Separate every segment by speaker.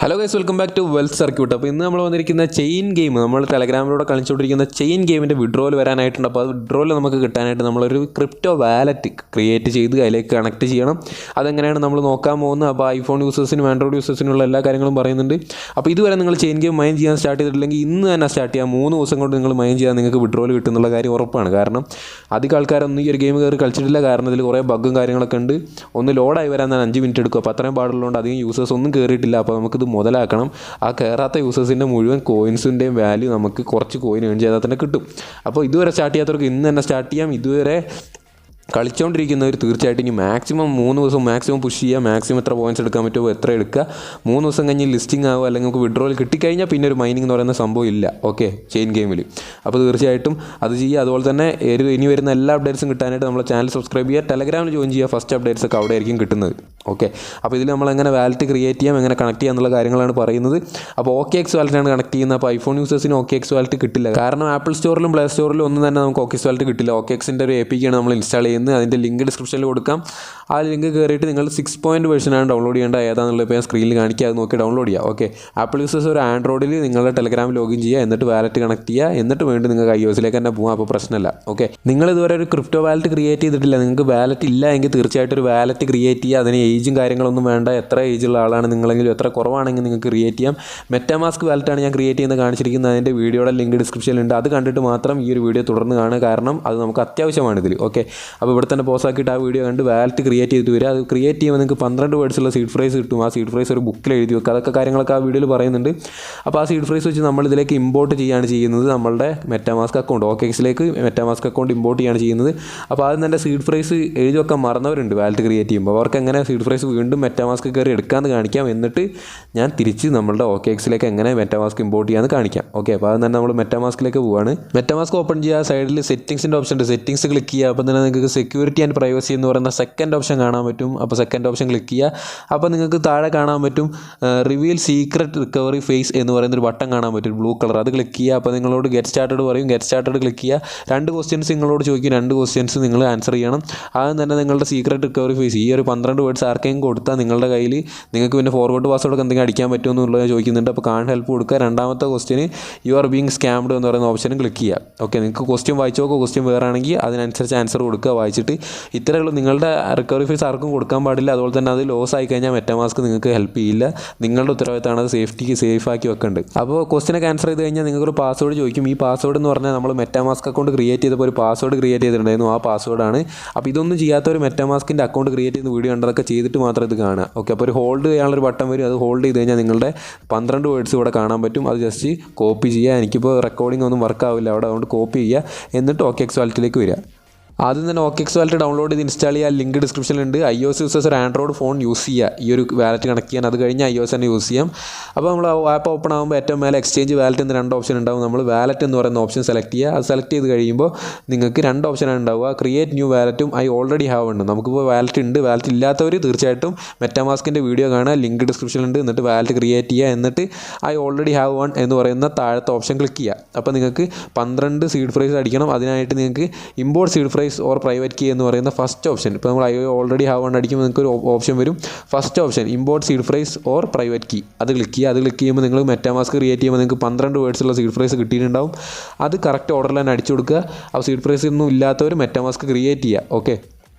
Speaker 1: Hello guys, welcome back to wealth circuit. അപ്പോൾ ഇന്ന് നമ്മൾ വന്നിരിക്കുന്ന ചെയിൻ ഗെയിം, നമ്മൾ ടെലഗ്രാമിലൂടെ കളിച്ചുകൊണ്ടിരിക്കുന്ന ചെയിൻ ഗെയിമിൻ്റെ വിഡ്രോൽ വരാനായിട്ടുണ്ട്. അപ്പോൾ അത് വിഡ്രോൽ നമുക്ക് കിട്ടാനായിട്ട് നമ്മളൊരു ക്രിപ്റ്റോ വാലറ്റ് ക്രിയേറ്റ് ചെയ്ത് അതിലേക്ക് കണക്ട് ചെയ്യണം. അതെങ്ങനെയാണ് നമ്മൾ നോക്കാൻ പോകുന്നത്. അപ്പോൾ ഐഫോൺ യൂസേഴ്സിനും ആൻഡ്രോയിഡ് യൂസേഴ്സിനുള്ള എല്ലാ കാര്യങ്ങളും പറയുന്നുണ്ട്. അപ്പോൾ ഇതുവരെ നിങ്ങൾ ചെയിൻ ഗെയിം മൈൻ ചെയ്യാൻ സ്റ്റാർട്ട് ചെയ്തിട്ടില്ലെങ്കിൽ ഇന്ന് തന്നെ സ്റ്റാർട്ട് ചെയ്യാം. 3 ദിവസം കൊണ്ട് നിങ്ങൾ മൈൻ ചെയ്യാൻ നിങ്ങൾക്ക് വിഡ്രോൽ കിട്ടുന്നുള്ള കാര്യം ഉറപ്പാണ്. കാരണം അധികം ആൾക്കാരൊന്നും ഈ ഒരു ഗെയിം കയറി കളിച്ചിട്ടില്ല. കാരണം ഇതിൽ കുറേ ബഗ്ഗും കാര്യങ്ങളൊക്കെ ഉണ്ട്. ഒന്ന് ലോഡായി വരാൻ 5 മിനിറ്റ് എടുക്കും. അപ്പോൾ അത്രയും പാടുള്ളതുകൊണ്ട് അധികം യൂസേഴ്സ് ഒന്നും കയറിയിട്ടില്ല. അപ്പോൾ നമുക്കിത് മുതലാക്കണം. ആ കയറാത്ത യൂസേഴ്സിൻ്റെ മുഴുവൻ കോയിൻസിൻ്റെയും വാല്യൂ നമുക്ക് കുറച്ച് കോയിൻ ഏൺ ചെയ്താൽ തന്നെ കിട്ടും. അപ്പോൾ ഇതുവരെ സ്റ്റാർട്ട് ചെയ്യാത്തവർക്ക് ഇന്ന് തന്നെ സ്റ്റാർട്ട് ചെയ്യാം. ഇതുവരെ കളിച്ചുകൊണ്ടിരിക്കുന്നവർ തീർച്ചയായിട്ടും ഇനി മാക്സിമം 3 ദിവസം മാക്സിമം പുഷ് ചെയ്യുക. മാക്സിമം എത്ര പോയിൻറ്റ്സ് എടുക്കാൻ പറ്റുമോ എത്ര എടുക്കുക. 3 ദിവസം കഴിഞ്ഞ് ലിസ്റ്റിംഗ് ആവുക, അല്ലെങ്കിൽ നമുക്ക് വിഡ്രോയിൽ കിട്ടിക്കഴിഞ്ഞാൽ പിന്നെ ഒരു മൈനിങ് എന്ന് പറയുന്ന സംഭവം ഇല്ല. ഓക്കെ, ചെയിൻ ഗെയിമിൽ. അപ്പോൾ തീർച്ചയായിട്ടും അത് ചെയ്യുക. അതുപോലെ തന്നെ ഇനി വരുന്ന എല്ലാ അപ്ഡേറ്റ്സും കിട്ടാനായിട്ട് നമ്മളെ ചാനൽ സബ്സ്ക്രൈബ് ചെയ്യുക, ടെലഗ്രാമിൽ ജോയിൻ ചെയ്യുക. ഫസ്റ്റ് അപ്ഡേറ്റ്സ് ഒക്കെ അവിടെ ആയിരിക്കും കിട്ടുന്നത്. ഓക്കെ, അപ്പോൾ ഇതിൽ നമ്മൾ എങ്ങനെ വാലറ്റ് ക്രിയേറ്റ് ചെയ്യാം, എങ്ങനെ കണക്ട് ചെയ്യാം എന്നുള്ള കാര്യങ്ങളാണ് പറയുന്നത്. അപ്പോൾ OKX വാലറ്റാണ് കണക്ട് ചെയ്യുന്നത്. അപ്പോൾ ഐഫോൺ യൂസേഴ്സിന് OKX വാലറ്റ് കിട്ടില്ല. കാരണം ആപ്പിൾ സ്റ്റോറിലും പ്ലേ സ്റ്റോറിലും ഒന്നും തന്നെ നമുക്ക് OKX വാലറ്റ് കിട്ടില്ല. OKXൻ്റെ ഒരു APK ആണ് നമ്മൾ ഇൻസ്റ്റാൾ ചെയ്യുന്നത്. അതിൻ്റെ ലിങ്ക് ഡിസ്ക്രിപ്ഷനിൽ കൊടുക്കാം. ആ ലിങ്ക് കയറിയിട്ട് നിങ്ങൾ 6 വേർഷനാണ് ഡൗൺലോഡ് ചെയ്യേണ്ടത്. ഏതാണെന്നുള്ളത് ഇപ്പോൾ ഞാൻ സ്ക്രീനിൽ കാണിക്കുക, അത് നോക്കി ഡൗൺലോഡ് ചെയ്യുക. ഓക്കെ, ആപ്പിൾ യൂസേഴ്സ് ഒരു ആൻഡ്രോയിഡിൽ നിങ്ങളുടെ ടെലഗ്രാം ലോഗിൻ ചെയ്യുക, എന്നിട്ട് വാലറ്റ് കണക്ട് ചെയ്യുക, എന്നിട്ട് വേണ്ടി നിങ്ങൾക്ക് iOSലേക്ക് തന്നെ പോകാം. അപ്പോൾ പ്രശ്നമില്ല. ഓക്കെ, നിങ്ങൾ ഇതുവരെ ഒരു ക്രിപ്റ്റോ വാലറ്റ് ക്രിയേറ്റ് ചെയ്തിട്ടില്ല, നിങ്ങൾക്ക് വാലറ്റ് ഇല്ല എങ്കിൽ തീർച്ചയായിട്ടും ഒരു വാലറ്റ് ക്രിയേറ്റ് ചെയ്യുക. അതിന് ഏജും കാര്യങ്ങളൊന്നും വേണ്ട. എത്ര ഏജുള്ള ആളാണ് നിങ്ങളെങ്കിലും എത്ര കുറവാണെങ്കിൽ നിങ്ങൾക്ക് ക്രിയേറ്റ് ചെയ്യാം. മെറ്റാമാസ്ക് വാലറ്റാണ് ഞാൻ ക്രിയേറ്റ് ചെയ്യുന്നത് കാണിച്ചിരിക്കുന്നത്. അതിൻ്റെ വീഡിയോയുടെ ലിങ്ക് ഡിസ്ക്രിപ്ഷനിലുണ്ട്. അത് കണ്ടിട്ട് മാത്രം ഈ ഒരു വീഡിയോ തുടർന്ന് കാണുക. കാരണം അത് നമുക്ക് അത്യാവശ്യമാണ് ഇതിൽ. ഓക്കെ, അപ്പോൾ ഇവിടെ തന്നെ പോസ് ആക്കിയിട്ട് ആ വീഡിയോ കണ്ട് വാലറ്റ് ക്രിയേറ്റ് ചെയ്തിട്ട് വരിക. അത് ക്രിയേറ്റ് ചെയ്യുമ്പോൾ നിങ്ങൾക്ക് 12 വേർഡ്സുള്ള സീഡ് ഫ്രൈസ് കിട്ടും. ആ സീഡ് ഫ്രൈസ് ഒരു ബുക്കിൽ എഴുതി വെക്കുക. അതൊക്കെ കാര്യങ്ങളൊക്കെ ആ വീഡിയോയിൽ പറയുന്നുണ്ട്. അപ്പോൾ ആ സീഡ് ഫ്രൈസ് വെച്ച് നമ്മൾ ഇതിലേക്ക് ഇമ്പോർട്ട് ചെയ്യുകയാണ് ചെയ്യുന്നത്. നമ്മളുടെ മെറ്റാമാസ്ക് അക്കൗണ്ട് OKXലേക്ക് മെറ്റാമാസ്ക് അക്കൗണ്ട് ഇമ്പോർട്ട് ചെയ്യുകയാണ് ചെയ്യുന്നത്. അപ്പോൾ ആദ്യം തന്നെ സീഡ് ഫ്രൈസ് എഴുതി വെക്കാൻ മറന്നവരുണ്ട് വാലറ്റ് ക്രിയേറ്റ് ചെയ്യുമ്പോൾ. അവർക്ക് എങ്ങനെ സീഡ് ഫ്രൈസ് വീണ്ടും മെറ്റാമാസ്ക് കയറി എടുക്കാമെന്ന് കാണിക്കാം. എന്നിട്ട് ഞാൻ തിരിച്ച് നമ്മളുടെ OKXലേക്ക് എങ്ങനെ മെറ്റാമാസ്ക് ഇമ്പോർട്ട് ചെയ്യാമെന്ന് കാണിക്കാം. ഓക്കെ, അപ്പോൾ അത് തന്നെ നമ്മൾ മെറ്റാമാസ്കിലേക്ക് പോവുകയാണ്. മെറ്റാമാസ്ക് ഓപ്പൺ ചെയ്യുക. സൈഡിൽ സെറ്റിംഗ്സിൻ്റെ ഓപ്ഷൻ ഉണ്ട്. സെറ്റിംഗ്സ് ക്ലിക്ക് ചെയ്യുക. അപ്പോൾ തന്നെ നിങ്ങൾക്ക് സെക്യൂരിറ്റി ആൻഡ് പ്രൈവസി എന്ന് പറയുന്ന സെക്കൻഡ് ഓപ്ഷൻ കാണാൻ പറ്റും. അപ്പോൾ സെക്കൻഡ് ഓപ്ഷൻ ക്ലിക്ക് ചെയ്യുക. അപ്പോൾ നിങ്ങൾക്ക് താഴെ കാണാൻ പറ്റും റിവീൽ സീക്രട്ട് റിക്കവറി ഫേസ് എന്ന് പറയുന്നൊരു ബട്ടൺ കാണാൻ പറ്റും, ബ്ലൂ കളർ. അത് ക്ലിക്ക് ചെയ്യുക. അപ്പോൾ നിങ്ങളോട് ഗെറ്റ് സ്റ്റാർട്ടഡ് പറയും. ഗെറ്റ് സ്റ്റാർട്ടഡ് ക്ലിക്ക് ചെയ്യുക. 2 ക്വസ്റ്റ്യൻസ് നിങ്ങളോട് ചോദിക്കും. 2 ക്വസ്റ്റ്യൻസ് നിങ്ങൾ ആൻസർ ചെയ്യണം. ആദ്യം തന്നെ നിങ്ങളുടെ സീക്രട്ട് റിക്കവറി ഫേസ് ഈ ഒരു 12 വേർഡ്സ് ആർക്കെങ്കിലും കൊടുത്താൽ നിങ്ങളുടെ കയ്യിൽ നിങ്ങൾക്ക് പിന്നെ ഫോർവേഡ് പാസ്വേഡ് എന്തെങ്കിലും അടിക്കാൻ പറ്റുമോ എന്നുള്ളത് ചോദിക്കുന്നുണ്ട്. അപ്പോൾ കാൺ ഹെൽപ്പ് കൊടുക്കുക. രണ്ടാമത്തെ question you are being scammed എന്ന് പറയുന്ന ഓപ്ഷനും ക്ലിക്ക് ചെയ്യുക. ഓക്കെ, നിങ്ങൾക്ക് ക്വസ്റ്റ്യൻ വായിച്ചു നോക്കുക. ക്വസ്റ്റ്യൻ വേറെ ആണെങ്കിൽ അതിനനുസരിച്ച് ആൻസർ കൊടുക്കുക. വായിച്ചിട്ട് ഇത്രയുള്ളൂ. നിങ്ങളുടെ റിക്കവറി ഫീസ് ആർക്കും കൊടുക്കാൻ പാടില്ല. അതുപോലെ തന്നെ അത് ലോസ് ആയി കഴിഞ്ഞാൽ മെറ്റാമാസ്ക് നിങ്ങൾക്ക് ഹെൽപ്പ് ചെയ്യില്ല. നിങ്ങളുടെ ഉത്തരവാദിത്തമാണ് അത് സേഫ് ആക്കി വെക്കേണ്ടത്. അപ്പോൾ ക്വസ്റ്റിനൊക്കെ ആൻസർ ചെയ്ത് കഴിഞ്ഞാൽ നിങ്ങൾക്കൊരു പാസ്വേഡ് ചോദിക്കും. ഈ പാസ്വേഡ് എന്ന് പറഞ്ഞാൽ നമ്മൾ മെറ്റാമാസ്ക് അക്കൗണ്ട് ക്രിയേറ്റ് ചെയ്തപ്പോൾ ഒരു പാസ്വേഡ് ക്രിയേറ്റ് ചെയ്തിട്ടുണ്ടായിരുന്നു. ആ പാസ്വേഡാണ്. അപ്പോൾ ഇതൊന്നും ചെയ്യാത്തവർ മെറ്റാമാസ്കിൻ്റെ അക്കൗണ്ട് ക്രിയേറ്റ് ചെയ്ത് വീഡിയോ കണ്ടതൊക്കെ ചെയ്തിട്ട് മാത്രം ഇത് കാണുക. ഓക്കെ, അപ്പോൾ ഒരു ഹോൾഡ് ചെയ്യാനുള്ളൊരു ബട്ടൺ വരും. അത് ഹോൾഡ് ചെയ്ത് കഴിഞ്ഞാൽ നിങ്ങളുടെ 12 വേർഡ്സ് ഇവിടെ കാണാൻ പറ്റും. അത് ജസ്റ്റ് കോപ്പി ചെയ്യുക. എനിക്കിപ്പോൾ റെക്കോർഡിംഗ് ഒന്നും വർക്ക് ആവില്ല അവിടെ, അതുകൊണ്ട് കോപ്പി ചെയ്യുക. എന്നിട്ട് OKX വാലറ്റിലേക്ക് വരിക. ആദ്യം തന്നെ OKX വാലറ്റ് ഡൗൺലോഡ് ചെയ്ത് ഇൻസ്റ്റാൾ ചെയ്യുക. ലിങ്ക് ഡിസ്ക്രിപ്ഷനിലുണ്ട്. iOS യൂസേഴ്സ് ഒരു ആൻഡ്രോയിഡ് ഫോൺ യൂസ് ചെയ്യുക ഈ ഒരു വാലറ്റ് കണക്ട് ചെയ്യാൻ. അത് കഴിഞ്ഞ് iOS തന്നെ യൂസ് ചെയ്യാം. അപ്പോൾ നമ്മൾ ആപ്പ് ഓപ്പൺ ആകുമ്പോൾ ഏറ്റവും മേലെ എക്സ്ചേഞ്ച് വാലറ്റ് എന്ന് 2 ഓപ്ഷൻ ഉണ്ടാവും. നമ്മൾ വാലറ്റ് എന്ന് പറയുന്ന ഓപ്ഷൻ സെലക്ട് ചെയ്യുക. അത് സെലക്ട് ചെയ്ത് കഴിയുമ്പോൾ നിങ്ങൾക്ക് 2 ഓപ്ഷനാണ് ഉണ്ടാവുക. ക്രിയേറ്റ് ന്യൂ വാലറ്റും ഐ ഓൾറെഡി ഹാവ് ഉണ്ട്. നമുക്കിപ്പോൾ വാലറ്റ് ഉണ്ട്. വാലറ്റ് ഇല്ലാത്തവർ തീർച്ചയായിട്ടും മെറ്റാമാസ്കിൻ്റെ വീഡിയോ കാണുക. ലിങ്ക് ഡിസ്ക്രിപ്ഷനിലുണ്ട്. എന്നിട്ട് വാലറ്റ് ക്രിയേറ്റ് ചെയ്യുക. എന്നിട്ട് ഐ ഓൾറെഡി ഹാവ് വൺ എന്ന് പറയുന്ന താഴത്തെ ഓപ്ഷൻ ക്ലിക്ക് ചെയ്യുക. അപ്പോൾ നിങ്ങൾക്ക് 12 സീഡ് ഫ്രൈസ് അടിക്കണം. അതിനായിട്ട് നിങ്ങൾക്ക് import seed phrase or private key എന്ന് പറയുന്ന ഫസ്റ്റ് ഓപ്ഷൻ. ഇപ്പോൾ നമ്മൾ ഓൾറെഡി ഹാവ് വൺ അടിക്കുമ്പോൾ നിങ്ങൾക്ക് ഒരു ഓപ്ഷൻ വരും. First option import seed phrase or private key. അത് ക്ലിക്ക് ചെയ്യുക. അത് ക്ലിക്ക് ചെയ്യുമ്പോൾ നിങ്ങൾ മെറ്റാമാസ്ക് ക്രിയേറ്റ് ചെയ്യുമ്പോൾ നിങ്ങൾക്ക് 12 വേർഡ്സുള്ള സീഡ് ഫ്രൈസ് കിട്ടിയിട്ടുണ്ടാവും. അത് കറക്റ്റ് ഓർഡറിൽ തന്നെ അടിച്ചു കൊടുക്കുക. അപ്പോൾ സീഡ് ഫ്രൈസ് ഒന്നും ഇല്ലാത്തവർ മെറ്റാമാസ്ക് ക്രിയേറ്റ് ചെയ്യുക. ഓക്കെ,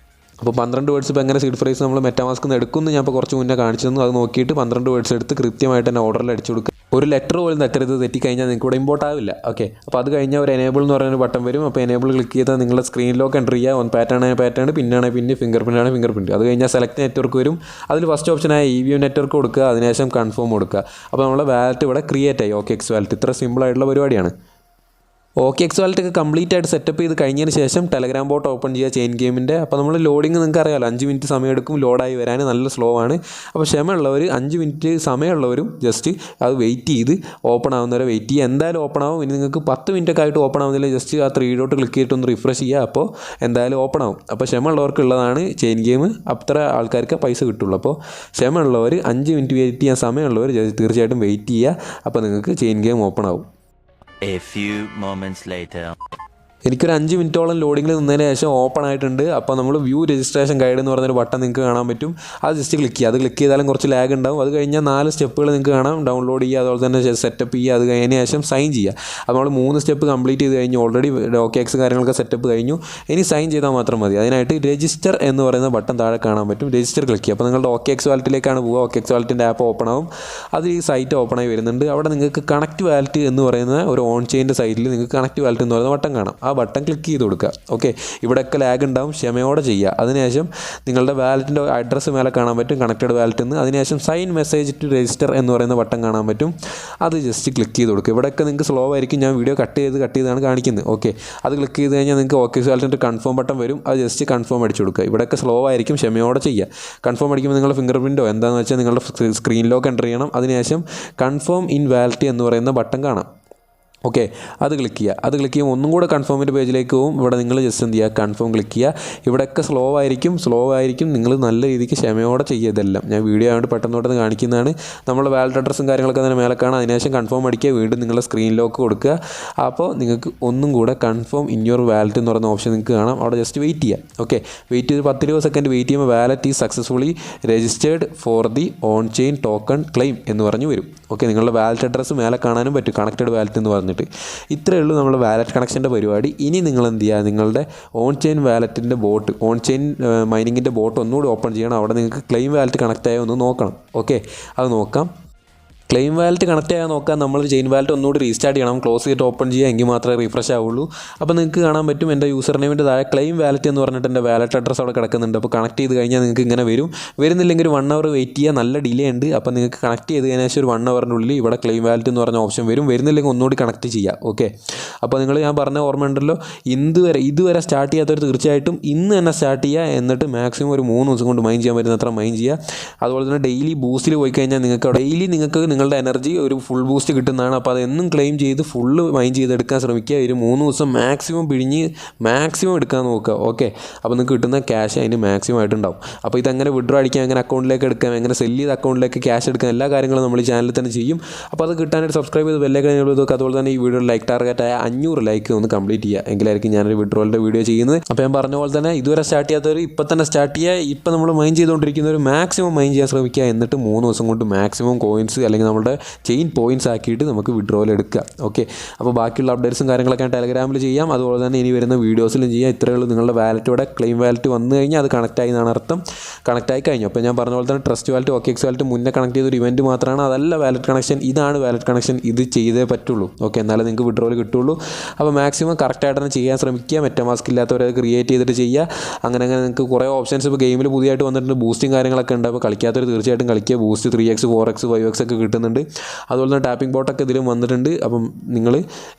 Speaker 1: അപ്പോൾ 12 വേർഡ്സ് ഇപ്പോൾ എങ്ങനെ സീഡ് ഫ്രൈസ് നമ്മൾ മെറ്റാമാസ്കിൽ നിന്ന് എടുക്കുമെന്ന് ഞാൻ ഇപ്പോൾ കുറച്ച് മുന്നേ കാണിച്ചു തന്നു. അത് നോക്കിയിട്ട് 12 വേർഡ്സ് എടുത്ത് കൃത്യമായിട്ട് തന്നെ ഓർഡറിൽ അടിച്ചു കൊടുക്കുക. ഒരു ലെറ്റർ പോലും തെറ്റരുത്. തെറ്റിക്കഴിഞ്ഞാൽ നിങ്ങൾക്ക് ഇവിടെ ഇമ്പോർട്ട് ആവില്ല. ഓക്കെ, അപ്പോൾ അത് കഴിഞ്ഞാൽ ഒരു എനേബിൾ എന്ന് പറയുന്ന ബട്ടൺ വരും. അപ്പോൾ എനേബിൾ ക്ലിക്ക് ചെയ്താൽ നിങ്ങളുടെ സ്ക്രീനിലേക്ക് എൻ്റർ ചെയ്യുക. ഒന്ന് പാറ്റേൺ പിന്നാണെങ്കിൽ പിന്നെ ഫിംഗർ പ്രിൻറ്റ്. അത് കഴിഞ്ഞാൽ സെലക്ട് നെറ്റ്വർക്ക് വരും. അതിൽ ഫസ്റ്റ് ഓപ്ഷനായ EVM നെറ്റ്വർക്ക് കൊടുക്കുക. അതിനുശേഷം കൺഫേം കൊടുക്കുക. അപ്പോൾ നമ്മുടെ വാലറ്റ് ഇവിടെ ക്രിയേറ്റ് ആയി. OKX wallet. ഇത്ര സിമ്പിളായിട്ടുള്ള പരിപാടിയാണ്. OKX വാലറ്റ് കംപ്ലീറ്റ് ആയിട്ട് സെറ്റപ്പ് ചെയ്ത് കഴിഞ്ഞതിന് ശേഷം ടെലഗ്രാം ബോട്ട് ഓപ്പൺ ചെയ്യുക ചെയിൻ ഗെയിമിൻ്റെ. അപ്പോൾ നമ്മൾ ലോഡിങ് നിങ്ങൾക്ക് അറിയാമല്ലോ, 5 മിനിറ്റ് സമയമെടുക്കും ലോഡായി വരാൻ. നല്ല സ്ലോ ആണ്. അപ്പോൾ ക്ഷമയുള്ളവർ 5 മിനിറ്റ് സമയമുള്ളവരും ജസ്റ്റ് അത് വെയിറ്റ് ചെയ്ത് ഓപ്പൺ ആവുന്നവരെ വെയിറ്റ് ചെയ്യുക. എന്തായാലും ഓപ്പൺ ആവും. ഇനി നിങ്ങൾക്ക് 10 മിനിറ്റൊക്കെ ആയിട്ട് ഓപ്പൺ ആവുന്നില്ല, ജസ്റ്റ് ആ 3 ഡോട്ട് ക്ലിക്ക് ചെയ്തിട്ട് ഒന്ന് റിഫ്രഷ് ചെയ്യുക. അപ്പോൾ എന്തായാലും ഓപ്പൺ ആവും. അപ്പോൾ ക്ഷമയുള്ളവർക്കുള്ളതാണ് ചെയിൻ ഗെയിം. അത്ര ആൾക്കാർക്ക് പൈസ കിട്ടുള്ളൂ. അപ്പോൾ ക്ഷമയുള്ളവർ 5 മിനിറ്റ് വെയിറ്റ് ചെയ്യാൻ സമയമുള്ളവർ തീർച്ചയായിട്ടും വെയിറ്റ് ചെയ്യുക. അപ്പോൾ നിങ്ങൾക്ക് ചെയിൻ ഗെയിം ഓപ്പൺ ആവും.
Speaker 2: A few moments later.
Speaker 1: എനിക്കൊരു 5 മിനിറ്റോളം ലോഡിങ്ങിൽ നിന്നതിന് ശേഷം ഓപ്പൺ ആയിട്ടുണ്ട്. അപ്പോൾ നമ്മൾ വ്യൂ രജിസ്ട്രേഷൻ ഗൈഡ് എന്ന് പറഞ്ഞൊരു ബട്ടൺ നിങ്ങൾക്ക് കാണാൻ പറ്റും. അത് ജസ്റ്റ് ക്ലിക്ക് ചെയ്യുക. അത് ക്ലിക്ക് ചെയ്താലും കുറച്ച് ലാഗ് ഉണ്ടാവും. അത് കഴിഞ്ഞാൽ 4 സ്റ്റെപ്പുകൾ നിങ്ങൾക്ക് കാണാം. ഡൗൺലോഡ് ചെയ്യുക, അതുപോലെ തന്നെ സെറ്റപ്പ് ചെയ്യുക, അത് കഴിഞ്ഞതിന് ശേഷം സൈൻ ചെയ്യുക. അപ്പോൾ നമ്മൾ 3 സ്റ്റെപ്പ് കംപ്ലീറ്റ് ചെയ്ത് കഴിഞ്ഞു. ഓൾറെഡി OKX കാര്യങ്ങളൊക്കെ സെറ്റപ്പ് കഴിഞ്ഞു. ഇനി സൈൻ ചെയ്താൽ മാത്രം മതി. അതിനായിട്ട് രജിസ്റ്റർ എന്ന് പറയുന്ന ബട്ടൺ താഴെ കാണാൻ പറ്റും. രജിസ്റ്റർ ക്ലിക്ക് ചെയ്യുക. അപ്പോൾ നിങ്ങളുടെ OKX വാലറ്റിലേക്കാണ് പോവുക. OKX വാലറ്റിൻ്റെ ആപ്പ് ഓപ്പൺ ആവും. അത് ഈ സൈറ്റ് ഓപ്പൺ ആയി വരുന്നുണ്ട്. അവിടെ നിങ്ങൾക്ക് കണക്റ്റ് വാലറ്റ് എന്ന് പറയുന്ന ഒരു ഓൺ ചെയിൻ്റെ സൈറ്റിൽ നിങ്ങൾക്ക് കണക്റ്റ് വാലറ്റ് എന്ന് പറയുന്ന ബട്ടൺ കാണാം. ആ ബട്ടൺ ക്ലിക്ക് ചെയ്ത് കൊടുക്കുക. ഓക്കെ, ഇവിടെയൊക്കെ ലാഗ് ഉണ്ടാവും, ക്ഷമയോടെ ചെയ്യുക. അതിനുശേഷം നിങ്ങളുടെ വാലറ്റിൻ്റെ അഡ്രസ്സ് മേലെ കാണാൻ പറ്റും, കണക്റ്റഡ് വാലറ്റ് എന്ന്. അതിനുശേഷം സൈൻ മെസ്സേജ് ടു രജിസ്റ്റർ എന്ന് പറയുന്ന ബട്ടൺ കാണാൻ പറ്റും. അത് ജസ്റ്റ് ക്ലിക്ക് ചെയ്ത് കൊടുക്കുക. ഇവിടെയൊക്കെ നിങ്ങൾക്ക് സ്ലോ ആയിരിക്കും, ഞാൻ വീഡിയോ കട്ട് ചെയ്താണ് കാണിക്കുന്നത്. ഓക്കെ, അത് ക്ലിക്ക് ചെയ്ത് കഴിഞ്ഞാൽ നിങ്ങൾക്ക് OKX വാലറ്റിൻ്റെ കൺഫേം ബട്ടൺ വരും. അത് ജസ്റ്റ് കൺഫേം അടിച്ചു കൊടുക്കുക. ഇവിടെയൊക്കെ സ്ലോ ആയിരിക്കും, ക്ഷമയോടെ ചെയ്യുക. കൺഫേം അടിക്കുമ്പോൾ നിങ്ങളുടെ ഫിംഗർ പ്രിൻറ്റോ എന്താണെന്ന് വെച്ചാൽ നിങ്ങളുടെ സ്ക്രീനിലോക്ക് എൻ്റർ ചെയ്യണം. അതിനുശേഷം കൺഫേം ഇൻ വാലറ്റ് എന്ന് പറയുന്ന ബട്ടൺ കാണാം. ഓക്കെ, അത് ക്ലിക്ക് ചെയ്യുക. അത് ക്ലിക്ക് ചെയ്യുമ്പോൾ ഒന്നും കൂടെ കൺഫേമിൻ്റെ പേജിലേക്ക് പോകും. ഇവിടെ നിങ്ങൾ ജസ്റ്റ് എന്ത് ചെയ്യുക, കൺഫേം ക്ലിക്ക് ചെയ്യുക. ഇവിടെയൊക്കെ സ്ലോ ആയിരിക്കും. നിങ്ങൾ നല്ല രീതിക്ക് ക്ഷമയോടെ ചെയ്യുക. ഇതെല്ലാം ഞാൻ വീഡിയോ ആയതുകൊണ്ട് പെട്ടെന്ന് കാണിക്കുന്നതാണ്. നമ്മൾ വാലറ്റ് അഡ്രസ്സും കാര്യങ്ങളൊക്കെ അതിന് മേലെ കാണാം. അതിനുശേഷം കൺഫേം അടിക്കുക. വീണ്ടും നിങ്ങളുടെ സ്ക്രീനിലോക്ക് കൊടുക്കുക. അപ്പോൾ നിങ്ങൾക്ക് ഒന്നും കൂടെ കൺഫേം ഇൻ യുവർ വാലറ്റ് എന്ന് പറയുന്ന ഓപ്ഷൻ നിങ്ങൾക്ക് കാണാം. അവിടെ ജസ്റ്റ് വെയിറ്റ് ചെയ്യുക. ഓക്കെ, വെയിറ്റ് ചെയ്ത് 10-20 സെക്കൻഡ് വെയിറ്റ് ചെയ്യുമ്പോൾ wallet is successfully registered for the on chain token claim എന്ന് പറഞ്ഞ് വരും. ഓക്കെ, നിങ്ങളുടെ വാലറ്റ് അഡ്രസ്സ് മേലെ കാണാനും പറ്റും, കണക്റ്റഡ് വാലറ്റ് എന്ന് പറഞ്ഞിട്ട്. ഇത്രയേ ഉള്ളൂ നമ്മുടെ വാലറ്റ് കണക്ഷൻ്റെ പരിപാടി. ഇനി നിങ്ങൾ എന്ത് ചെയ്യുക, നിങ്ങളുടെ ഓൺ ചെയിൻ വാലറ്റിൻ്റെ ബോട്ട്, ഓൺ ചെയിൻ മൈനിങ്ങിൻ്റെ ബോട്ട് ഒന്നുകൂടി ഓപ്പൺ ചെയ്യണം. അവിടെ നിങ്ങൾക്ക് ക്ലെയിം വാലറ്റ് കണക്റ്റ് ആയോ ഒന്ന് നോക്കണം. ഓക്കെ, അത് നോക്കാം. ക്ലെയിം വാലറ്റ് കണക്റ്റ് ആയാൽ നോക്കാം. നമ്മൾ ചെയിൻ വാലറ്റ് ഒന്നുകൂടി റീസ്റ്റാർട്ട് ചെയ്യണം. ക്ലോസ് ചെയ്തിട്ട് ഓപ്പൺ ചെയ്യുക, എങ്കിൽ മാത്രമേ റീഫ്രഷ് ആവുള്ളൂ. അപ്പോൾ നിങ്ങൾക്ക് കാണാൻ പറ്റും എൻ്റെ യൂസർ നെയിമിൻ്റെ താഴെ ക്ലെയിം വാലറ്റ് എന്ന് പറഞ്ഞിട്ട് എൻ്റെ വാലറ്റ് അഡ്രസ്സ് അവിടെ കിടക്കുന്നുണ്ട്. അപ്പോൾ കണക്ട് ചെയ്ത് കഴിഞ്ഞാൽ നിങ്ങൾക്ക് ഇങ്ങനെ വരുന്നില്ലെങ്കിൽ ഒരു 1 hour വെയിറ്റ് ചെയ്യുക. നല്ല ഡിലേ ഉണ്ട്. അപ്പോൾ നിങ്ങൾക്ക് കണക്ട് ചെയ്ത് കഴിഞ്ഞാൽ ഒരു 1 hourനുള്ളിൽ ഇവിടെ ക്ലെയിം വാലറ്റ് എന്ന് പറഞ്ഞ ഓപ്ഷൻ വരുന്നില്ലെങ്കിൽ ഒന്നുകൂടി കണക്ട് ചെയ്യുക. ഓക്കെ, അപ്പോൾ ഞാൻ പറഞ്ഞ ഓർമ്മ ഉണ്ടല്ലോ, ഇതുവരെ സ്റ്റാർട്ട് ചെയ്യാത്തവർ തീർച്ചയായിട്ടും ഇന്ന് തന്നെ സ്റ്റാർട്ട് ചെയ്യുക. എന്നിട്ട് മാക്സിമം ഒരു 3 ദിവസം കൊണ്ട് മൈൻ ചെയ്യാൻ പറ്റുന്ന അത്ര മൈൻ ചെയ്യുക. അതുപോലെ തന്നെ ഡെയിലി ബൂസ്റ്റിൽ പോയി കഴിഞ്ഞാൽ നിങ്ങൾക്ക് നിങ്ങളുടെ എനർജി ഒരു ഫുൾ ബൂസ്റ്റ് കിട്ടുന്നതാണ്. അപ്പോൾ അതെന്നും ക്ലെയിം ചെയ്ത് ഫുള്ള് മൈൻ ചെയ്തെടുക്കാൻ ശ്രമിക്കുക. ഒരു 3 ദിവസം മാക്സിമം മാക്സിമം എടുക്കാൻ നോക്കുക. ഓക്കെ, അപ്പോൾ നിങ്ങൾക്ക് കിട്ടുന്ന ക്യാഷ് അതിന് മാക്സിമം ആയിട്ടുണ്ടാവും. അപ്പോൾ ഇതെങ്ങനെ വിഡ്രോ അടിക്കാം, എങ്ങനെ അക്കൗണ്ടിലേക്ക് എടുക്കാം, എങ്ങനെ സെല്ല് ചെയ്ത് അക്കൗണ്ടിലേക്ക് ക്യാഷ് എടുക്കാം, എല്ലാ കാര്യങ്ങളും നമ്മൾ ഈ ചാനലിൽ തന്നെ ചെയ്യും. അപ്പോൾ അത് കിട്ടാനായിട്ട് സബ്സ്ക്രൈബ് ചെയ്ത് ബെല്ലൈക്കൺ എനേബിൾ ചെയ്ത് വെക്കുക. അതുപോലെ തന്നെ ഈ വീഡിയോ ലൈക്ക് ടാർഗറ്റായ 500 ലൈക്ക് ഒന്ന് കംപ്ലീറ്റ് ചെയ്യുക. എങ്കിലായിരിക്കും ഞാനൊരു വിഡ്രോളിൻ്റെ വീഡിയോ ചെയ്യുന്നത്. അപ്പോൾ ഞാൻ പറഞ്ഞ പോലെ തന്നെ ഇതുവരെ സ്റ്റാർട്ട് ചെയ്യാത്തവർ ഇപ്പം തന്നെ സ്റ്റാർട്ട് ചെയ്യുക. ഇപ്പം നമ്മൾ മൈൻ ചെയ്തുകൊണ്ടിരിക്കുന്നവർ മാക്സിമം മൈൻ ചെയ്യാൻ ശ്രമിക്കുക. എന്നിട്ട് 3 ദിവസം കൊണ്ട് മാക്സിമം കോയിൻസ് അല്ലെങ്കിൽ നമ്മുടെ ചെയിൻ പോയിൻറ്റ്സ് ആക്കിയിട്ട് നമുക്ക് വിഡ്രോയിൽ എടുക്കുക. ഓക്കെ, അപ്പോൾ ബാക്കിയുള്ള അപ്ഡേറ്റ്സും കാര്യങ്ങളൊക്കെ ടെലഗ്രാമിൽ ചെയ്യാം. അതുപോലെ തന്നെ ഇനി വരുന്ന വീഡിയോസിലും ചെയ്യാം. ഇത്രയേ ഉള്ളൂ. നിങ്ങളുടെ വാലറ്റോടെ ക്ലെയിം വാലറ്റ് വന്നു കഴിഞ്ഞാൽ അത് കണക്റ്റ് ആയി എന്നാണ് അർത്ഥം. കണക്റ്റ് ആയി കഴിഞ്ഞു. അപ്പോൾ ഞാൻ പറഞ്ഞ പോലെ തന്നെ ട്രസ്റ്റ് വാലറ്റ്, OKX വാലറ്റ് മുന്നേ കണക്ട് ചെയ്തൊരു ഇവൻറ്റ് മാത്രമാണ്. അതല്ല വാലറ്റ് കണക്ഷൻ. ഇതാണ് വാലറ്റ് കണക്ഷൻ. ഇത് ചെയ്തേ പറ്റുള്ളൂ. ഓക്കെ, എന്നാലേ നിങ്ങൾക്ക് വിഡ്രോയിൽ കിട്ടുള്ളൂ. അപ്പോൾ മാക്സിമം കറക്റ്റായിട്ട് തന്നെ ചെയ്യാൻ ശ്രമിക്കുക. മെറ്റമാസ്ക് ഇല്ലാത്തവരെ ക്രിയേറ്റ് ചെയ്തിട്ട് ചെയ്യുക. അങ്ങനെ നിങ്ങൾക്ക് കുറേ ഓപ്ഷൻസ് ഇപ്പോൾ ഗെയിമിൽ പുതിയതായിട്ട് വന്നിട്ടുണ്ട്. ബൂസ്റ്റിംഗ് കാര്യങ്ങളൊക്കെ ഉണ്ട്. അപ്പോൾ കളിക്കാത്തവർ തീർച്ചയായിട്ടും കളിക്കുക. ബൂസ്റ്റ് 3x 4x 5x ഒക്കെ കിട്ടുന്നുണ്ട്. അതുപോലെ തന്നെ ടാപ്പിംഗ് ബോട്ടൊക്കെ ഇതിലും വന്നിട്ടുണ്ട്. അപ്പം നിങ്ങൾ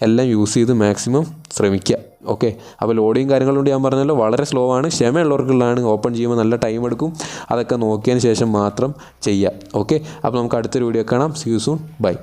Speaker 1: എല്ലാം യൂസ് ചെയ്ത് മാക്സിമം ശ്രമിക്കുക. ഓക്കെ, അപ്പോൾ ലോഡിങ് കാര്യങ്ങളുണ്ട്. ഞാൻ പറഞ്ഞല്ലോ വളരെ സ്ലോ ആണ്. ക്ഷമയുള്ളവർക്കുള്ളതാണ്. ഓപ്പൺ ചെയ്യുമ്പോൾ നല്ല ടൈം എടുക്കും. അതൊക്കെ നോക്കിയതിന് ശേഷം മാത്രം ചെയ്യുക. ഓക്കെ, അപ്പോൾ നമുക്ക് അടുത്തൊരു വീഡിയോ കാണാം. See you soon. ബൈ.